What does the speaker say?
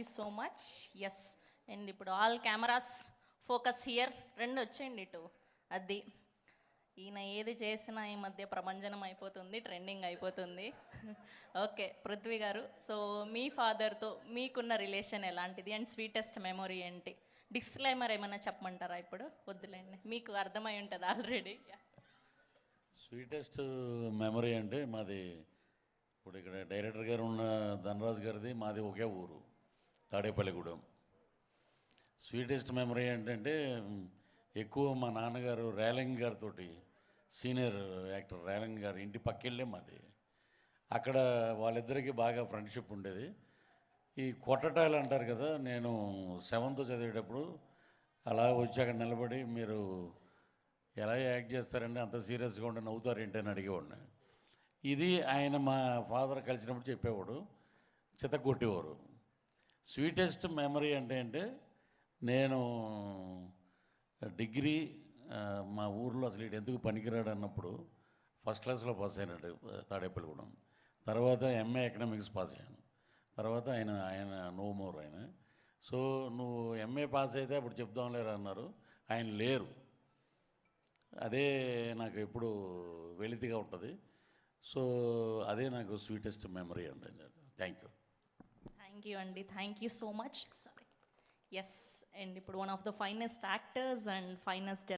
You so much. Yes. And ఇప్పుడు all cameras focus here. రెండు వచ్చేయండి ఇటు. అది ఈయన ఏది చేసినా ఈ మధ్య ప్రభంజనం అయిపోతుంది, ట్రెండింగ్ అయిపోతుంది. ఓకే పృథ్వీ గారు, సో మీ ఫాదర్తో మీకున్న రిలేషన్ ఎలాంటిది అండ్ స్వీటెస్ట్ మెమొరీ ఏంటి? డిస్క్లైమర్ ఏమైనా చెప్పమంటారా? ఇప్పుడు వద్దులేండి, మీకు అర్థమై ఉంటుంది ఆల్రెడీ. స్వీటెస్ట్ మెమరీ అంటే మాది ఇప్పుడు ఇక్కడ డైరెక్టర్ గారు ఉన్న ధనరాజు గారిది మాది ఒకే ఊరు, తాడేపల్లిగూడెం. స్వీటెస్ట్ మెమరీ ఏంటంటే ఎక్కువ మా నాన్నగారు రేలంగి గారితో, సీనియర్ యాక్టర్ రేలంగి గారు ఇంటి పక్కెళ్ళే మాది. అక్కడ వాళ్ళిద్దరికీ బాగా ఫ్రెండ్షిప్ ఉండేది. ఈ కొట్టటాలు అంటారు కదా, నేను 7th చదివేటప్పుడు అలా వచ్చి అక్కడ నిలబడి మీరు ఎలా యాక్ట్ చేస్తారండి, అంత సీరియస్గా ఉండి నవ్వుతారేంటి అని అడిగేవాడిని. ఇది ఆయన మా ఫాదర్ కలిసినప్పుడు చెప్పేవాడు, చితగొట్టేవారు. స్వీటెస్ట్ మెమరీ అంటే నేను డిగ్రీ మా ఊర్లో అసలు ఇటు ఎందుకు పనికిరాడు అన్నప్పుడు ఫస్ట్ క్లాస్లో పాస్ అయినాడు తాడేపల్లిగూడెం. తర్వాత ఎంఏ ఎకనామిక్స్ పాస్ అయ్యాను. తర్వాత ఆయన నో మోర్ ఆయన. సో నువ్వు ఎంఏ పాస్ అయితే అప్పుడు చెప్దాం లేరు అన్నారు, ఆయన లేరు. అదే నాకు ఎప్పుడు వెలితిగా ఉంటుంది. సో అదే నాకు స్వీటెస్ట్ మెమరీ అండి. Thank you. థ్యాంక్ యూ అండి, thank you so much. Sorry. Yes. And ఇప్పుడు one of the finest actors and finest